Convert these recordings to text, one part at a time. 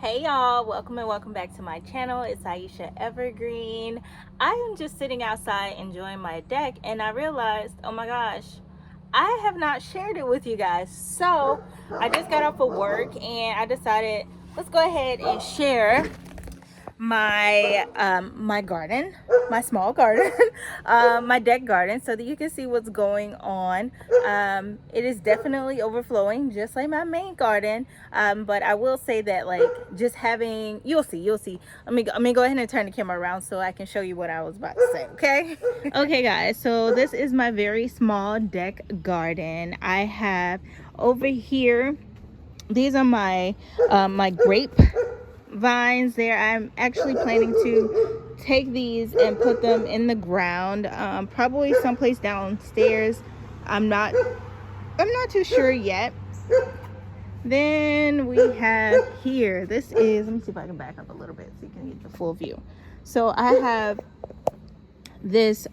Hey y'all, welcome and welcome back to my channel. It's Aisha Evergreen. I am just sitting outside enjoying my deck and I realized, oh my gosh, I have not shared it with you guys. So I just got off of work and I decided let's go ahead and share my garden, my small garden, my deck garden, so that you can see what's going on. It is definitely overflowing just like my main garden, but I will say that, like, just having, you'll see. Let me go ahead and turn the camera around so I can show you what I was about to say. Okay guys, so this is my very small deck garden. I have over here, these are my my grape vines there. I'm actually planning to take these and put them in the ground, probably someplace downstairs. I'm not too sure yet. Then we have here, this is, let me see if I can back up a little bit so you can get the full view. So I have this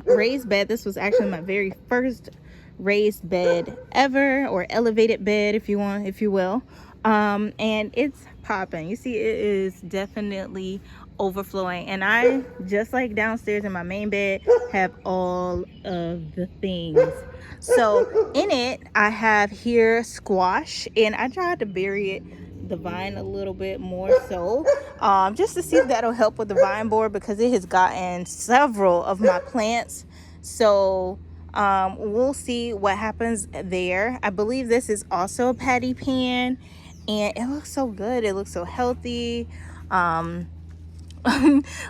raised bed. This was actually my very first raised bed ever, or elevated bed if you will. And it's popping. You see, it is definitely overflowing, and I, just like downstairs in my main bed, have all of the things. So in it I have here squash, and I tried to bury the vine a little bit more, so just to see if that'll help with the vine board, because it has gotten several of my plants. So we'll see what happens there. I believe this is also a patty pan, and it looks so good. It looks so healthy.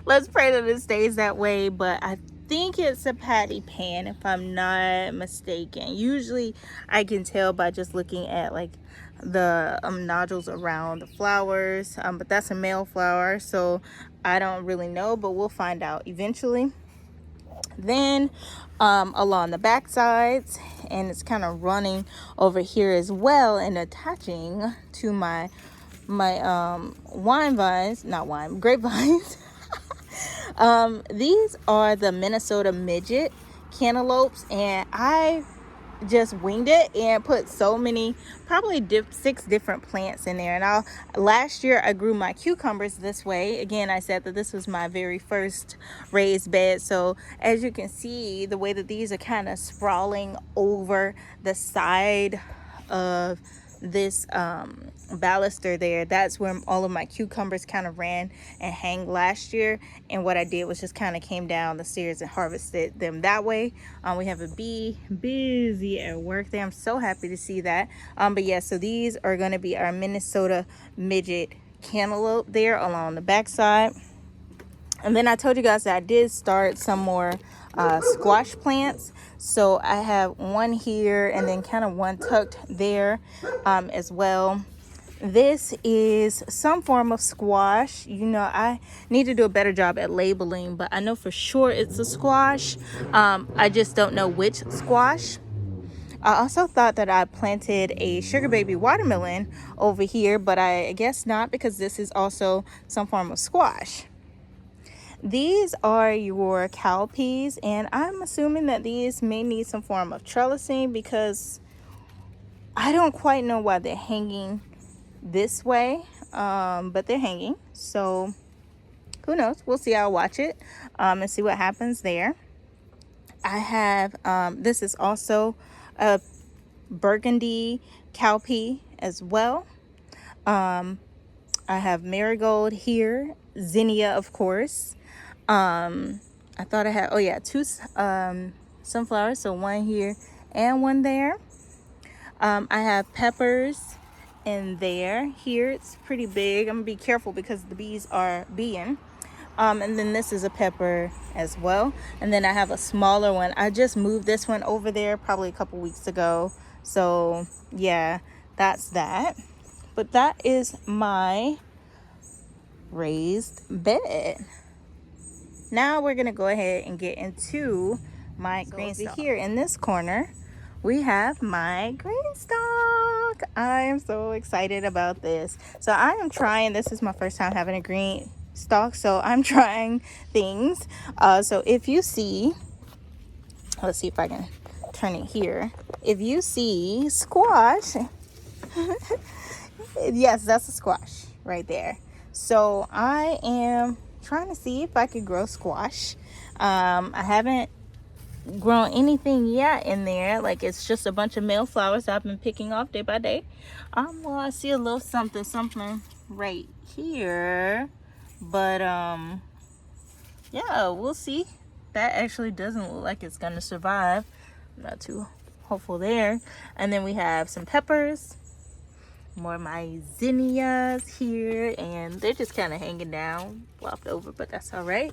Let's pray that it stays that way, but I think it's a patty pan if I'm not mistaken. Usually I can tell by just looking at like the nodules around the flowers, but that's a male flower, so I don't really know, but we'll find out eventually. Then along the back sides, and it's kind of running over here as well and attaching to my wine vines, not wine, grapevines. These are the Minnesota midget cantaloupes, and I just winged it and put so many, probably 6 different plants in there. And last year I grew my cucumbers this way. Again, I said that this was my very first raised bed, so as you can see, the way that these are kind of sprawling over the side of this baluster there, that's where all of my cucumbers kind of ran and hang last year. And what I did was just kind of came down the stairs and harvested them that way. We have a bee busy at work there. I'm so happy to see that. But yeah, so these are going to be our Minnesota midget cantaloupe there along the back side. And then I told you guys that I did start some more squash plants. So I have one here and then kind of one tucked there as well. This is some form of squash. You know, I need to do a better job at labeling, but I know for sure it's a squash. I just don't know which squash. I also thought that I planted a sugar baby watermelon over here, but I guess not, because this is also some form of squash. These are your cowpeas, and I'm assuming that these may need some form of trellising, because I don't quite know why they're hanging this way, but they're hanging, so who knows. We'll see. I'll watch it and see what happens there. I have this is also a burgundy cowpea as well. I have marigold here, zinnia, of course. I thought I had, oh yeah, 2 sunflowers, so one here and one there. I have peppers in there. Here it's pretty big. I'm gonna be careful because the bees are beeing. And then this is a pepper as well. And then I have a smaller one. I just moved this one over there probably a couple weeks ago, so yeah, that's that. But that is my raised bed. Now we're gonna go ahead and get into my green stalk. Here in this corner we have my green stalk. I am so excited about this. So I am trying, this is my first time having a green stalk, so I'm trying things. So if you see, let's see if I can turn it here. If you see squash, yes, that's a squash. right there. So I am trying to see if I could grow squash. I haven't grown anything yet in there. Like, it's just a bunch of male flowers that I've been picking off day by day. Well, I see a little something right here, but yeah, we'll see. That actually doesn't look like it's gonna survive. I'm not too hopeful there. And then we have some peppers, more of my zinnias here, and they're just kind of hanging down, flopped over, but that's all right.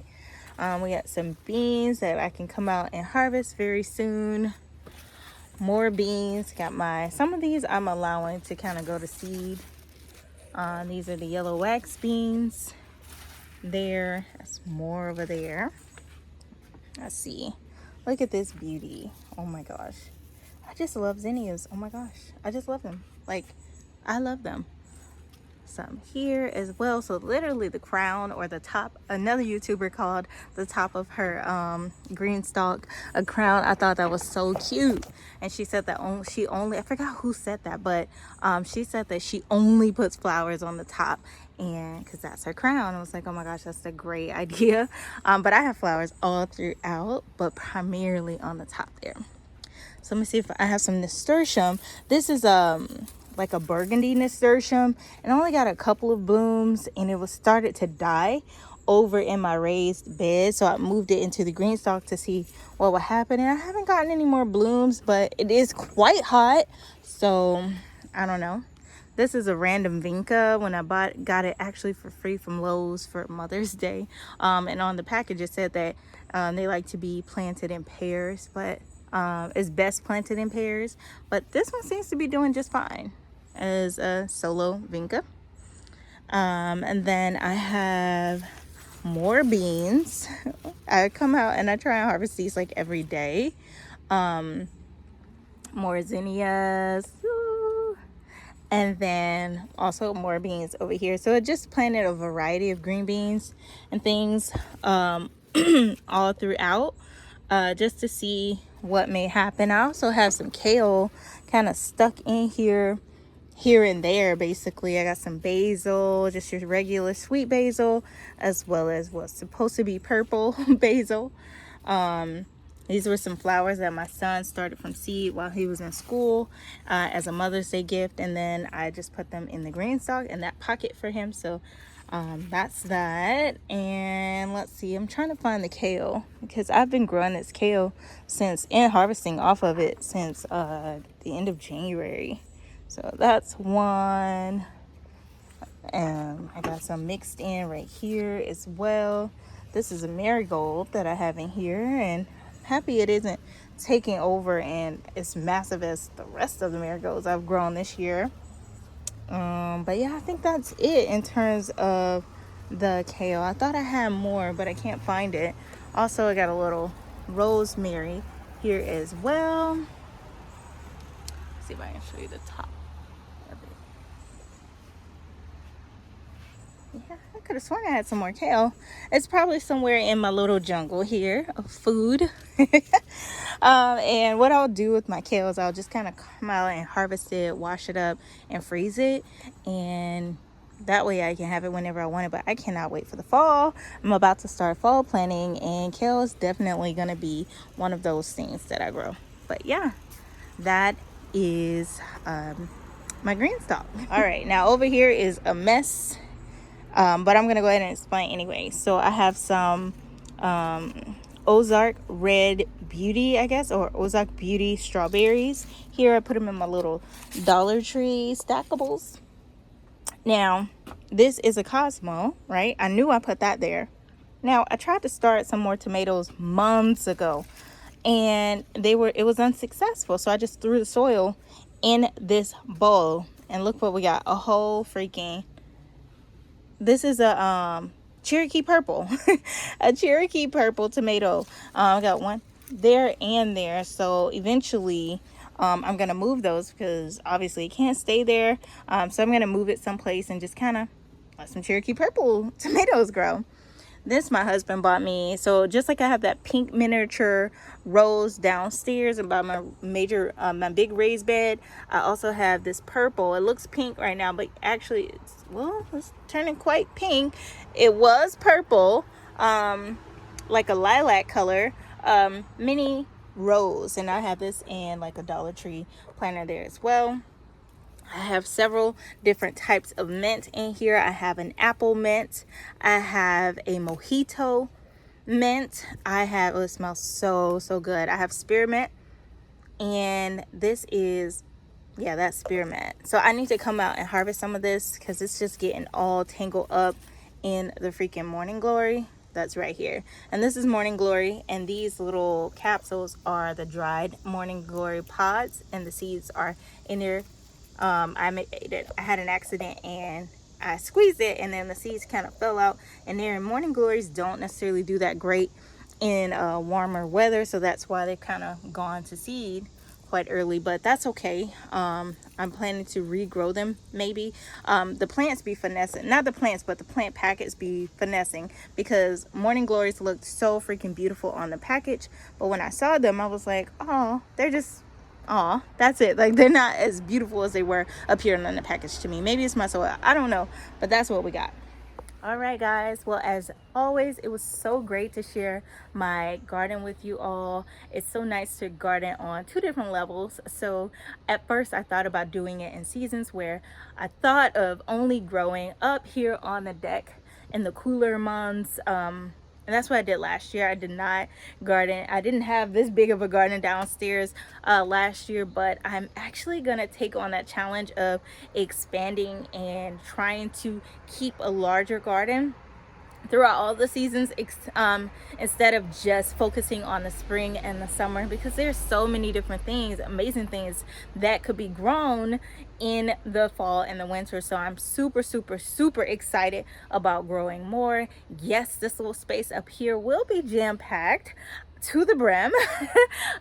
We got some beans that I can come out and harvest very soon. More beans. Got some of these I'm allowing to kind of go to seed. These are the yellow wax beans. There, that's more over there. Let's see. Look at this beauty. Oh my gosh. I just love zinnias. Oh my gosh. I just love them. Like, I love them. Some here as well. So literally the crown, or the top, another YouTuber called the top of her green stalk a crown. I thought that was so cute. And she said that she only, I forgot who said that, but she said that she only puts flowers on the top, and because that's her crown. I was like, oh my gosh, that's a great idea. But I have flowers all throughout, but primarily on the top there. So let me see if I have some nasturtium. This is like a burgundy nasturtium, and I only got a couple of blooms, and it was started to die over in my raised bed. So I moved it into the green stalk to see what would happen, and I haven't gotten any more blooms, but it is quite hot, so I don't know. This is a random vinca. When I got it actually for free from Lowe's for Mother's Day, and on the package it said that they like to be planted in pairs, but is best planted in pairs. But this one seems to be doing just fine as a solo vinca. And then I have more beans. I come out and I try and harvest these like every day. More zinnias. And then also more beans over here. So I just planted a variety of green beans and things all throughout, just to see what may happen. I also have some kale kind of stuck in here and there. Basically, I got some basil, just your regular sweet basil, as well as what's supposed to be purple basil. These were some flowers that my son started from seed while he was in school, as a Mother's Day gift, and then I just put them in the green stalk in that pocket for him. So that's that. And let's see, I'm trying to find the kale, because I've been growing this kale since, and harvesting off of it since the end of January. So that's one. I got some mixed in right here as well. This is a marigold that I have in here, and I'm happy it isn't taking over and it's massive as the rest of the marigolds I've grown this year. But yeah, I think that's it in terms of the kale. I thought I had more, but I can't find it. Also, I got a little rosemary here as well. Let's see if I can show you the top of it. Yeah, I could have sworn I had some more kale. It's probably somewhere in my little jungle here of food. And what I'll do with my kale is I'll just kind of come out and harvest it, wash it up, and freeze it, and that way I can have it whenever I want it. But I cannot wait for the fall. I'm about to start fall planting, and kale is definitely going to be one of those things that I grow. But yeah, that is my green stalk. All right, now over here is a mess, but I'm gonna go ahead and explain anyway. So I have some Ozark Red Beauty, I guess, or Ozark Beauty strawberries. Here I put them in my little Dollar Tree stackables. Now, this is a Cosmo, right? I knew I put that there. Now, I tried to start some more tomatoes months ago, and it was unsuccessful. So I just threw the soil in this bowl, and look what we got. A whole freaking, this is a Cherokee purple. A Cherokee purple tomato. I got one there and there. So eventually I'm gonna move those, because obviously it can't stay there. So I'm gonna move it someplace and just kind of let some Cherokee purple tomatoes grow. This my husband bought me. So just like I have that pink miniature rose downstairs about my my big raised bed, I also have this purple. It looks pink right now, but actually it's turning quite pink. It was purple, like a lilac color, mini rose, and I have this in like a Dollar Tree planter there as well. I have several different types of mint in here. I have an apple mint. I have a mojito mint. I have, oh, it smells so good. I have spearmint, and this is, yeah, that's spearmint. So I need to come out and harvest some of this because it's just getting all tangled up in the freaking morning glory. That's right here. And this is morning glory, and these little capsules are the dried morning glory pods, and the seeds are in there. I had an accident and I squeezed it, and then the seeds kind of fell out in there. And morning glories don't necessarily do that great in warmer weather, so that's why they've kind of gone to seed quite early, but that's okay. I'm planning to regrow them maybe. The plants be finessing, not the plants, but the plant packets be finessing, because morning glories looked so freaking beautiful on the package, but when I saw them I was like, oh, they're just, oh, that's it. Like, they're not as beautiful as they were appearing on the package to me. Maybe it's my soil, I don't know, but that's what we got. All right, guys, well, as always, it was so great to share my garden with you all. It's so nice to garden on 2 different levels. So at first I thought about doing it in seasons, where I thought of only growing up here on the deck in the cooler months, and that's what I did last year. I did not garden. I didn't have this big of a garden downstairs last year, but I'm actually gonna take on that challenge of expanding and trying to keep a larger garden throughout all the seasons, instead of just focusing on the spring and the summer, because there's so many different things, amazing things that could be grown in the fall and the winter. So I'm super excited about growing more. Yes, this little space up here will be jam-packed to the brim,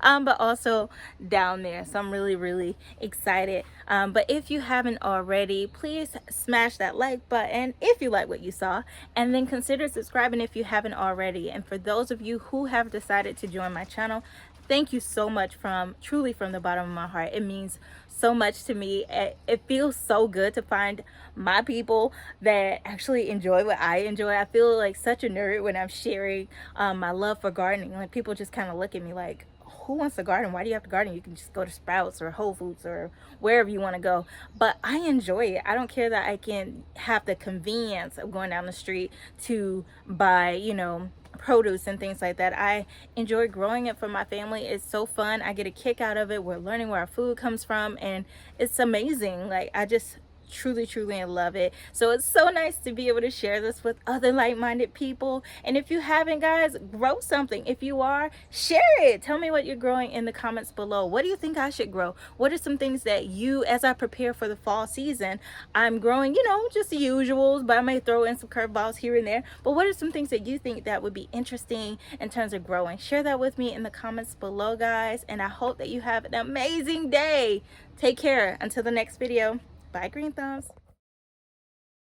but also down there. So I'm really excited. But if you haven't already, please smash that like button if you like what you saw, and then consider subscribing if you haven't already. And for those of you who have decided to join my channel, thank you so much, truly from the bottom of my heart. It means so much to me. It feels so good to find my people that actually enjoy what I enjoy. I feel like such a nerd when I'm sharing my love for gardening. Like, people just kind of look at me like, who wants to garden? Why do you have to garden? You can just go to Sprouts or Whole Foods or wherever you want to go. But I enjoy it. I don't care that I can have the convenience of going down the street to buy, you know, produce and things like that. I enjoy growing it for my family. It's so fun. I get a kick out of it. We're learning where our food comes from, and it's amazing. Like, I just truly love it. So it's so nice to be able to share this with other like-minded people. And if you haven't, guys, grow something. If you are, share it. Tell me what you're growing in the comments below. What do you think I should grow? What are some things that you, as I prepare for the fall season, I'm growing, you know, just the usuals, but I may throw in some curveballs here and there. But what are some things that you think that would be interesting in terms of growing? Share that with me in the comments below, guys. And I hope that you have an amazing day. Take care until the next video. Bye, green thumbs.